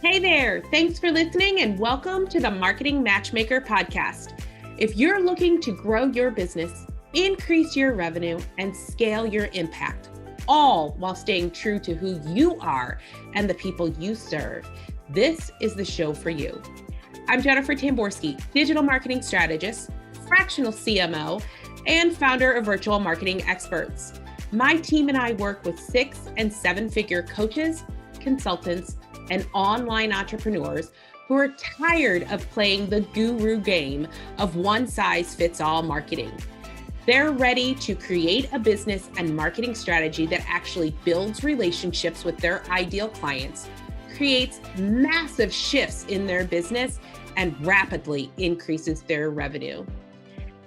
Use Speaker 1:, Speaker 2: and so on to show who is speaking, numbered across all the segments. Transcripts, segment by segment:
Speaker 1: Hey there, thanks for listening and welcome to the Marketing Matchmaker podcast. If you're looking to grow your business, increase your revenue, and scale your impact, all while staying true to who you are and the people you serve, this is the show for you. I'm Jennifer Tamborski, digital marketing strategist, fractional CMO, and founder of Virtual Marketing Experts. My team and I work with 6- and 7-figure coaches, consultants, and online entrepreneurs who are tired of playing the guru game of one-size-fits-all marketing. They're ready to create a business and marketing strategy that actually builds relationships with their ideal clients, creates massive shifts in their business, and rapidly increases their revenue.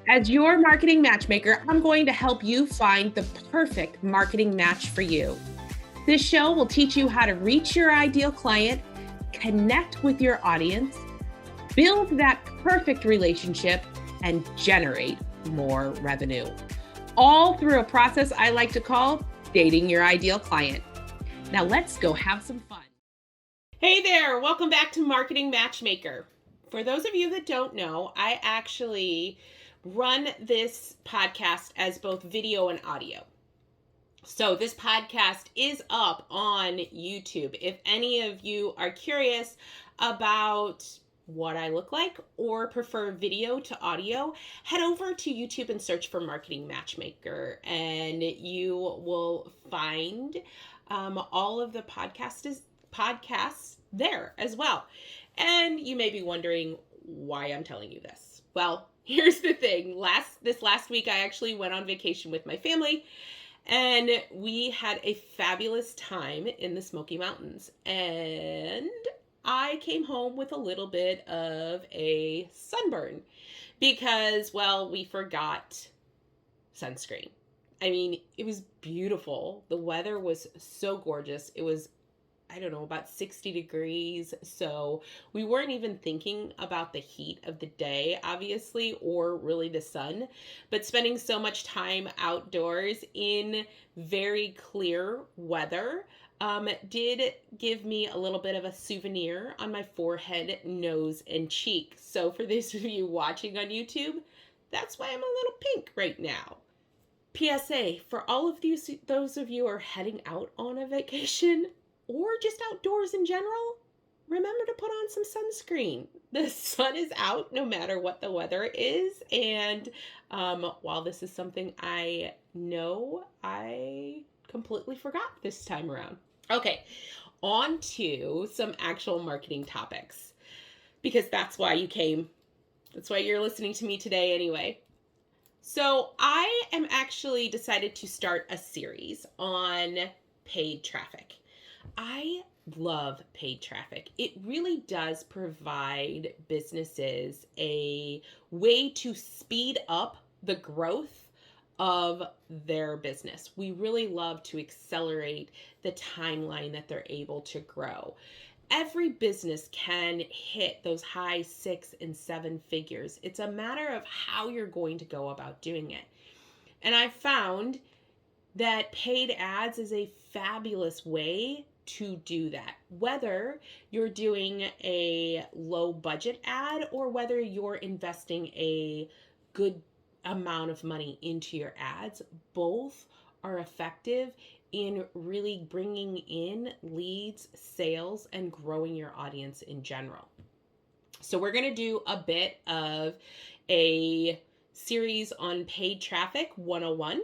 Speaker 1: As your marketing matchmaker, I'm going to help you find the perfect marketing match for you. This show will teach you how to reach your ideal client, connect with your audience, build that perfect relationship, and generate more revenue. All through a process I like to call dating your ideal client. Now let's go have some fun. Hey there, welcome back to Marketing Matchmaker. For those of you that don't know, I actually run this podcast as both video and audio. So this podcast is up on YouTube. If any of you are curious about what I look like or prefer video to audio, head over to YouTube and search for Marketing Matchmaker, and you will find all of the podcasts there as well. And you may be wondering why I'm telling you this. Well, here's the thing. This last week, I actually went on vacation with my family. And we had a fabulous time in the Smoky Mountains. And I came home with a little bit of a sunburn because, well, we forgot sunscreen. I mean, it was beautiful. The weather was so gorgeous. It was, I don't know, about 60 degrees. So we weren't even thinking about the heat of the day, obviously, or really the sun, but spending so much time outdoors in very clear weather did give me a little bit of a souvenir on my forehead, nose, and cheek. So for those of you watching on YouTube, that's why I'm a little pink right now. PSA, for all of those of you who are heading out on a vacation, or just outdoors in general, remember to put on some sunscreen. The sun is out no matter what the weather is. And while this is something I know, I completely forgot this time around. Okay, on to some actual marketing topics, because that's why you came. That's why you're listening to me today anyway. So I am actually decided to start a series on paid traffic. I love paid traffic. It really does provide businesses a way to speed up the growth of their business. We really love to accelerate the timeline that they're able to grow. Every business can hit those high 6 and 7 figures. It's a matter of how you're going to go about doing it. And I found that paid ads is a fabulous way to do that. Whether you're doing a low budget ad or whether you're investing a good amount of money into your ads, both are effective in really bringing in leads, sales, and growing your audience in general. So we're going to do a bit of a series on paid traffic 101.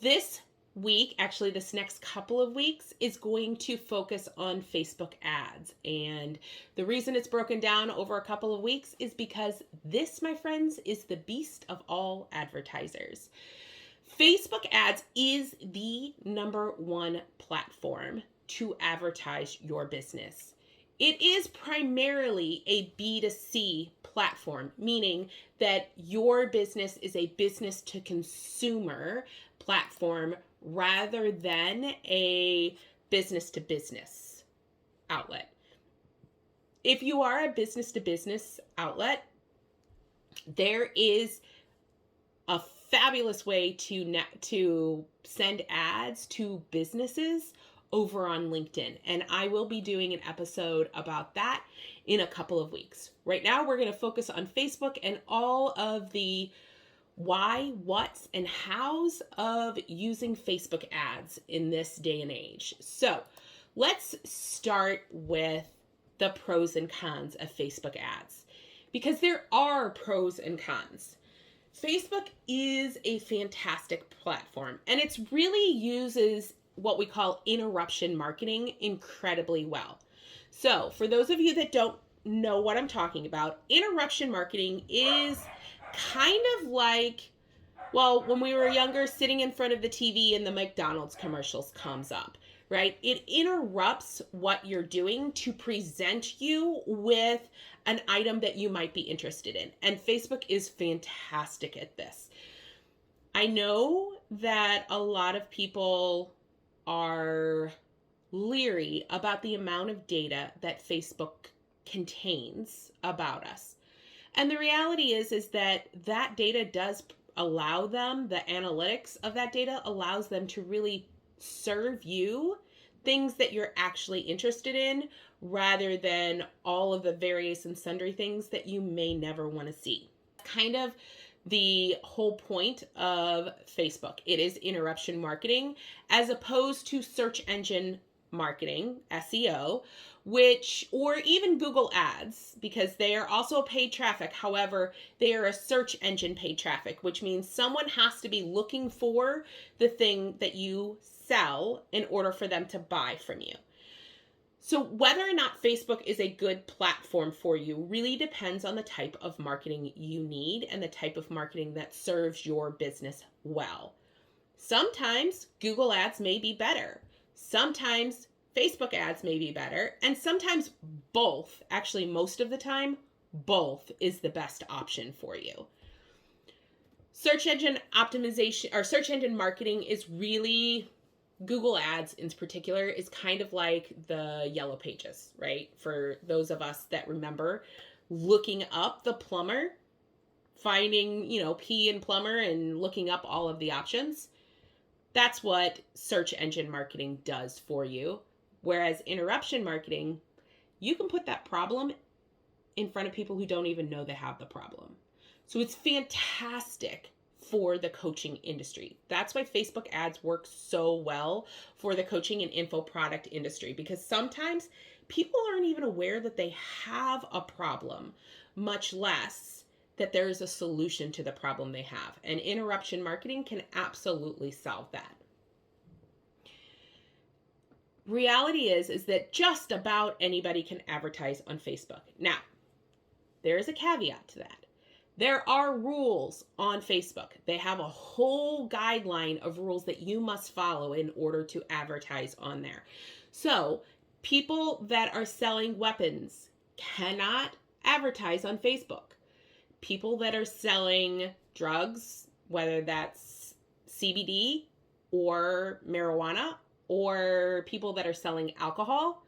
Speaker 1: This week, actually this next couple of weeks, is going to focus on Facebook ads. And the reason it's broken down over a couple of weeks is because this, my friends, is the beast of all advertisers. Facebook ads is the number one platform to advertise your business. It is primarily a B2C platform, meaning that your business is a business to consumer platform rather than a business to business outlet. If you are a business to business outlet, there is a fabulous way to send ads to businesses over on LinkedIn. And I will be doing an episode about that in a couple of weeks. Right now, we're going to focus on Facebook and all of the why, what's, and how's of using Facebook ads in this day and age. So let's start with the pros and cons of Facebook ads, because there are pros and cons. Facebook is a fantastic platform, and it really uses what we call interruption marketing incredibly well. So for those of you that don't know what I'm talking about, interruption marketing is kind of like, well, when we were younger, sitting in front of the TV and the McDonald's commercials comes up, right? It interrupts what you're doing to present you with an item that you might be interested in. And Facebook is fantastic at this. I know that a lot of people are leery about the amount of data that Facebook contains about us. And the reality is that data does allow them, the analytics of that data allows them to really serve you things that you're actually interested in, rather than all of the various and sundry things that you may never want to see. Kind of the whole point of Facebook. It is interruption marketing as opposed to search engine marketing, SEO, or even Google ads, because they are also paid traffic. However, they are a search engine paid traffic, which means someone has to be looking for the thing that you sell in order for them to buy from you. So whether or not Facebook is a good platform for you really depends on the type of marketing you need and the type of marketing that serves your business well. Sometimes Google ads may be better. Sometimes Facebook ads may be better. And sometimes both, actually most of the time, both is the best option for you. Search engine optimization or search engine marketing is really, Google ads in particular is kind of like the yellow pages, right? For those of us that remember looking up the plumber, finding, P in plumber and looking up all of the options. That's what search engine marketing does for you. Whereas interruption marketing, you can put that problem in front of people who don't even know they have the problem. So it's fantastic for the coaching industry. That's why Facebook ads work so well for the coaching and info product industry, because sometimes people aren't even aware that they have a problem, much less that there is a solution to the problem they have. And interruption marketing can absolutely solve that. Reality is that just about anybody can advertise on Facebook. Now, there is a caveat to that. There are rules on Facebook. They have a whole guideline of rules that you must follow in order to advertise on there. So people that are selling weapons cannot advertise on Facebook. People that are selling drugs, whether that's CBD or marijuana, or people that are selling alcohol,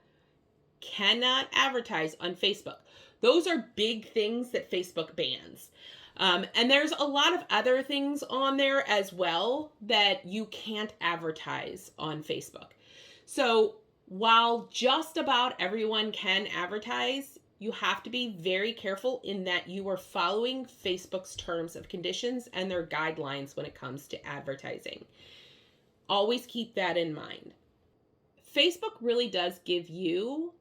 Speaker 1: cannot advertise on Facebook. Those are big things that Facebook bans. And there's a lot of other things on there as well that you can't advertise on Facebook. So while just about everyone can advertise, you have to be very careful in that you are following Facebook's terms of conditions and their guidelines when it comes to advertising. Always keep that in mind. Facebook really does give you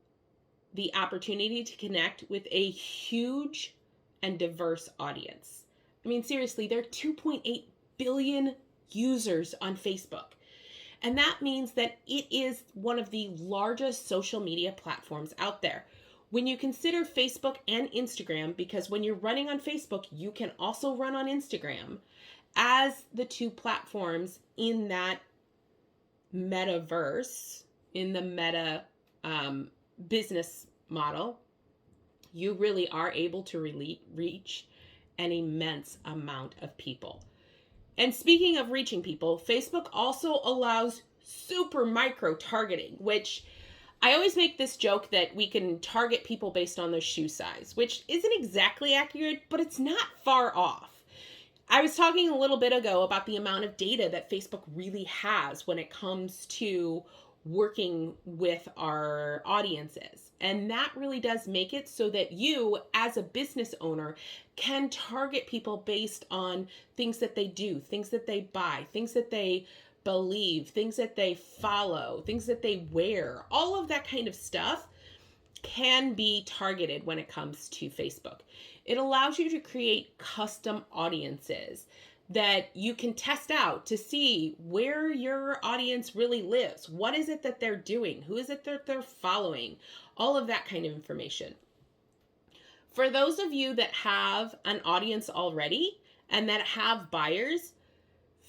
Speaker 1: the opportunity to connect with a huge and diverse audience. I mean, seriously, there are 2.8 billion users on Facebook. And that means that it is one of the largest social media platforms out there. When you consider Facebook and Instagram, because when you're running on Facebook, you can also run on Instagram as the two platforms in that metaverse, in the meta business model, you really are able to reach an immense amount of people. And speaking of reaching people, Facebook also allows super micro targeting, which I always make this joke that we can target people based on their shoe size, which isn't exactly accurate, but it's not far off. I was talking a little bit ago about the amount of data that Facebook really has when it comes to working with our audiences. And that really does make it so that you, as a business owner, can target people based on things that they do, things that they buy, things that they believe, things that they follow, things that they wear. All of that kind of stuff can be targeted when it comes to Facebook. It allows you to create custom audiences that you can test out to see where your audience really lives. What is it that they're doing? Who is it that they're following? All of that kind of information. For those of you that have an audience already and that have buyers,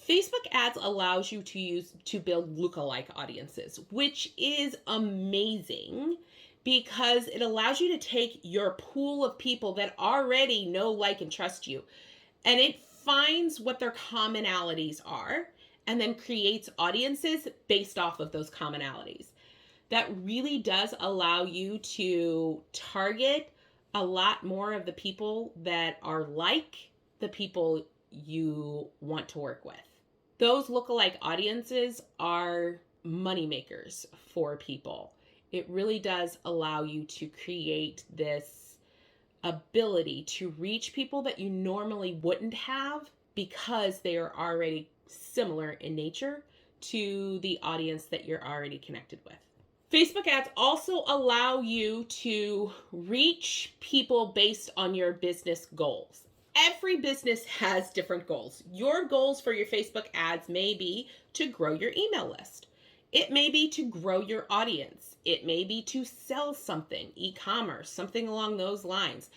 Speaker 1: Facebook ads allows you to build lookalike audiences, which is amazing because it allows you to take your pool of people that already know, like, and trust you, and it finds what their commonalities are and then creates audiences based off of those commonalities. That really does allow you to target a lot more of the people that are like the people you want to work with. Those lookalike audiences are money makers for people. It really does allow you to create this ability to reach people that you normally wouldn't have because they are already similar in nature to the audience that you're already connected with. Facebook ads also allow you to reach people based on your business goals. Every business has different goals. Your goals for your Facebook ads may be to grow your email list. It may be to grow your audience. It may be to sell something, e-commerce, something along those lines.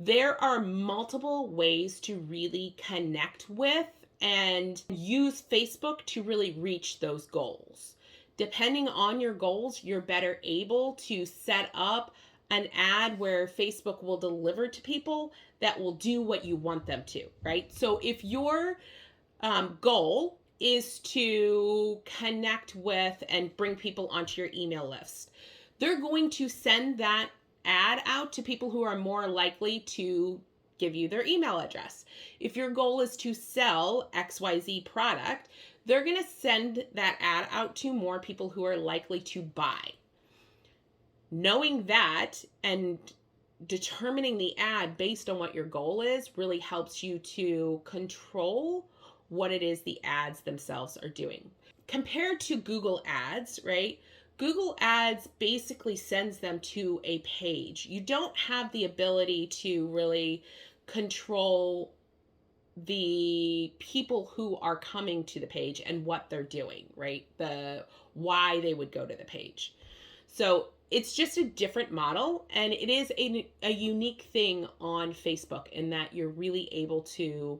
Speaker 1: There are multiple ways to really connect with and use Facebook to really reach those goals. Depending on your goals, you're better able to set up an ad where Facebook will deliver to people that will do what you want them to, right? So if your goal is to connect with and bring people onto your email list, they're going to send that ad out to people who are more likely to give you their email address. If your goal is to sell XYZ product, they're going to send that ad out to more people who are likely to buy. Knowing that and determining the ad based on what your goal is really helps you to control what it is the ads themselves are doing. Compared to Google Ads, right? Google Ads basically sends them to a page. You don't have the ability to really control the people who are coming to the page and what they're doing, right? The why they would go to the page. So it's just a different model, and it is a unique thing on Facebook in that you're really able to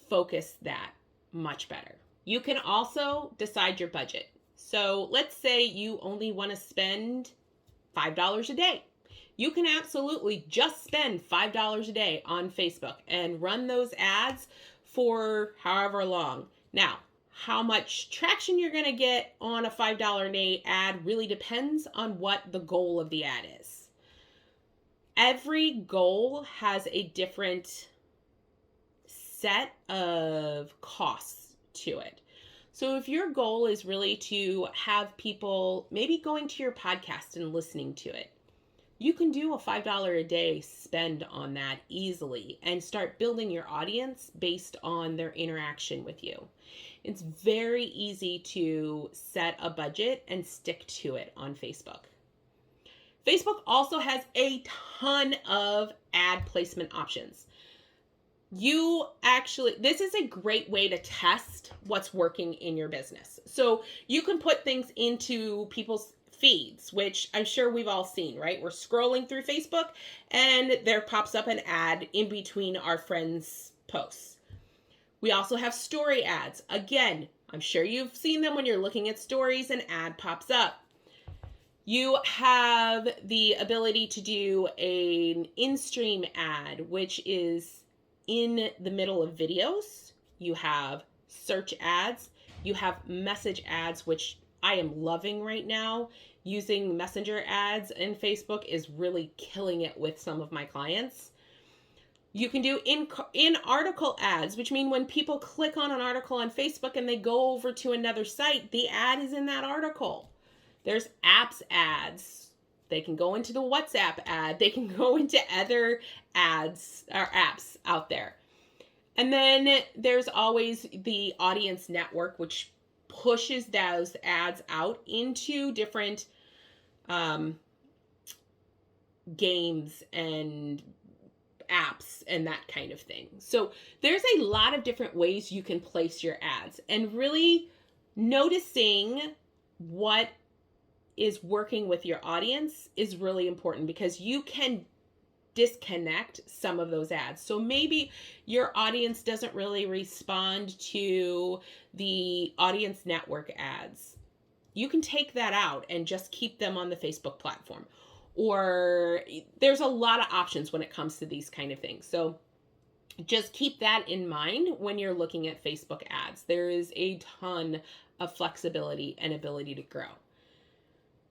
Speaker 1: focus that much better. You can also decide your budget. So let's say you only want to spend $5 a day. You can absolutely just spend $5 a day on Facebook and run those ads for however long. Now, how much traction you're going to get on a $5 a day ad really depends on what the goal of the ad is. Every goal has a different set of costs to it. So if your goal is really to have people maybe going to your podcast and listening to it, you can do a $5 a day spend on that easily and start building your audience based on their interaction with you. It's very easy to set a budget and stick to it on Facebook. Facebook also has a ton of ad placement options. This is a great way to test what's working in your business. So you can put things into people's feeds, which I'm sure we've all seen, right? We're scrolling through Facebook and there pops up an ad in between our friends' posts. We also have story ads. Again, I'm sure you've seen them when you're looking at stories, an ad pops up. You have the ability to do an in-stream ad, which is in the middle of videos. You have search ads. You have message ads, which I am loving right now. Using messenger ads in Facebook is really killing it with some of my clients. You can do in article ads, which mean when people click on an article on Facebook and they go over to another site, the ad is in that article. There's apps ads. They can go into the WhatsApp ad. They can go into other ads or apps out there. And then there's always the audience network, which pushes those ads out into different games and apps and that kind of thing. So there's a lot of different ways you can place your ads, and really noticing what is working with your audience is really important, because you can disconnect some of those ads. So maybe your audience doesn't really respond to the audience network ads. You can take that out and just keep them on the Facebook platform. Or there's a lot of options when it comes to these kind of things. So just keep that in mind when you're looking at Facebook ads. There is a ton of flexibility and ability to grow.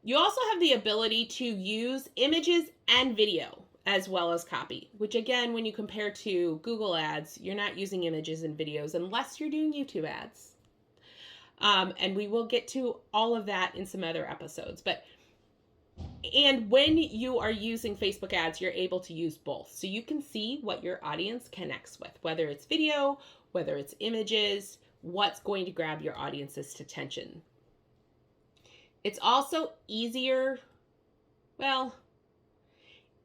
Speaker 1: You also have the ability to use images and video as well as copy, which again, when you compare to Google ads, you're not using images and videos unless you're doing YouTube ads. And we will get to all of that in some other episodes. And when you are using Facebook ads, you're able to use both. So you can see what your audience connects with, whether it's video, whether it's images, what's going to grab your audience's attention. It's also easier, well,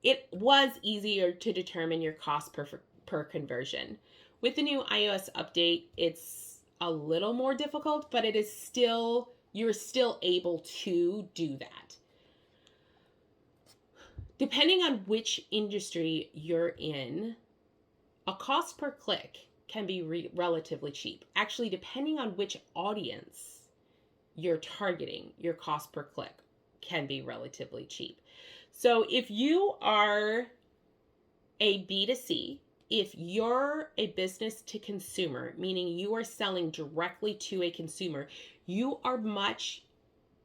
Speaker 1: it was easier to determine your cost per conversion. With the new iOS update, it's a little more difficult, but it is still, you're still able to do that. Depending on which industry you're in, a cost per click can be relatively cheap. Actually, depending on which audience you're targeting, your cost per click can be relatively cheap. So if you are a B2C, if you're a business to consumer, meaning you are selling directly to a consumer, you are much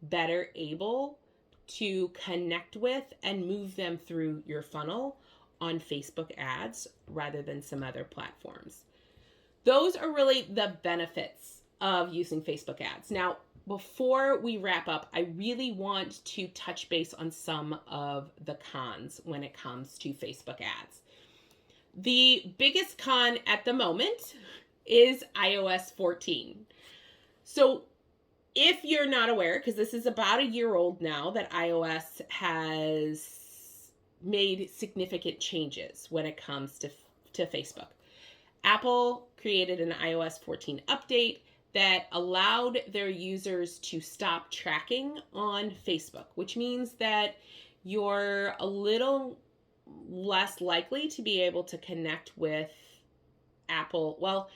Speaker 1: better able to connect with and move them through your funnel on Facebook ads rather than some other platforms. Those are really the benefits of using Facebook ads. Now, before we wrap up, I really want to touch base on some of the cons when it comes to Facebook ads. The biggest con at the moment is iOS 14. So if you're not aware, because this is about a year old now that iOS has made significant changes when it comes to Facebook. Apple created an iOS 14 update that allowed their users to stop tracking on Facebook, which means that you're a little less likely to be able to connect with Apple. Well,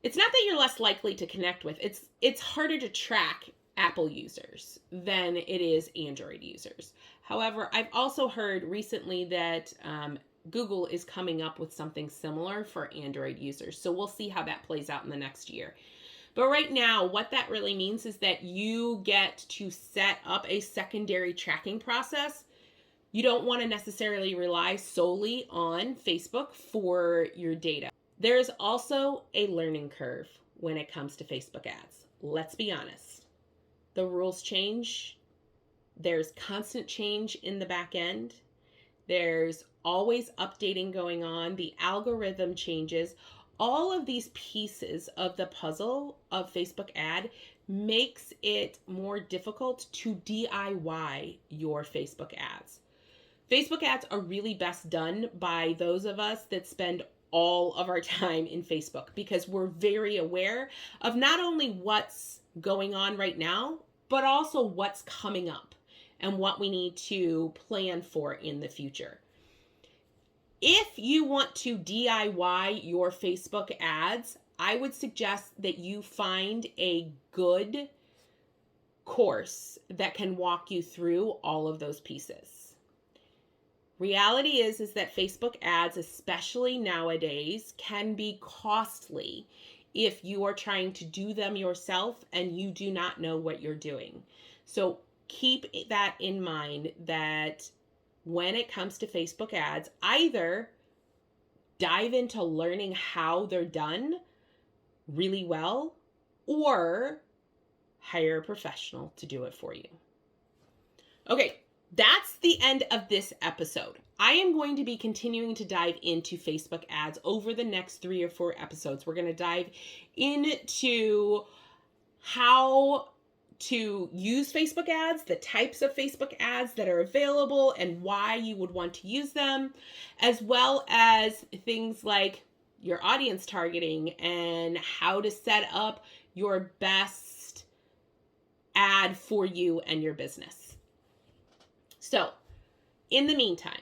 Speaker 1: it's not that you're less likely to connect with, it's harder to track Apple users than it is Android users. However, I've also heard recently that Google is coming up with something similar for Android users. So we'll see how that plays out in the next year. But right now, what that really means is that you get to set up a secondary tracking process. You don't want to necessarily rely solely on Facebook for your data. There's also a learning curve when it comes to Facebook ads. Let's be honest. The rules change. There's constant change in the back end. There's always updating going on. The algorithm changes. All of these pieces of the puzzle of Facebook ad makes it more difficult to DIY your Facebook ads. Facebook ads are really best done by those of us that spend all of our time in Facebook, because we're very aware of not only what's going on right now, but also what's coming up and what we need to plan for in the future. If you want to DIY your Facebook ads, I would suggest that you find a good course that can walk you through all of those pieces. Reality is that Facebook ads, especially nowadays, can be costly if you are trying to do them yourself and you do not know what you're doing. So keep that in mind, that when it comes to Facebook ads, either dive into learning how they're done really well, or hire a professional to do it for you. Okay, that's the end of this episode. I am going to be continuing to dive into Facebook ads over the next 3 or 4 episodes. We're going to dive into how to use Facebook ads, the types of Facebook ads that are available and why you would want to use them, as well as things like your audience targeting and how to set up your best ad for you and your business. So, in the meantime,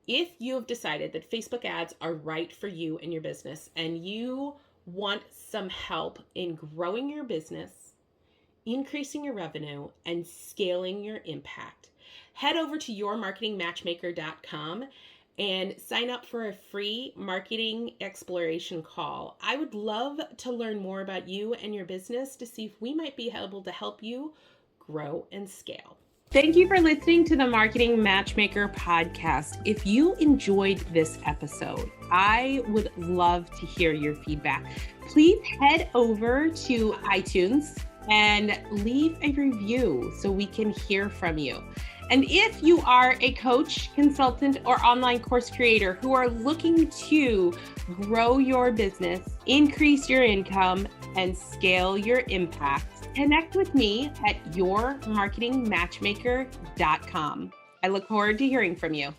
Speaker 1: if you have decided that Facebook ads are right for you and your business and you want some help in growing your business, increasing your revenue, and scaling your impact, head over to yourmarketingmatchmaker.com and sign up for a free marketing exploration call. I would love to learn more about you and your business to see if we might be able to help you grow and scale. Thank you for listening to the Marketing Matchmaker podcast. If you enjoyed this episode, I would love to hear your feedback. Please head over to iTunes and leave a review so we can hear from you. And if you are a coach, consultant, or online course creator who are looking to grow your business, increase your income, and scale your impact, connect with me at yourmarketingmatchmaker.com. I look forward to hearing from you.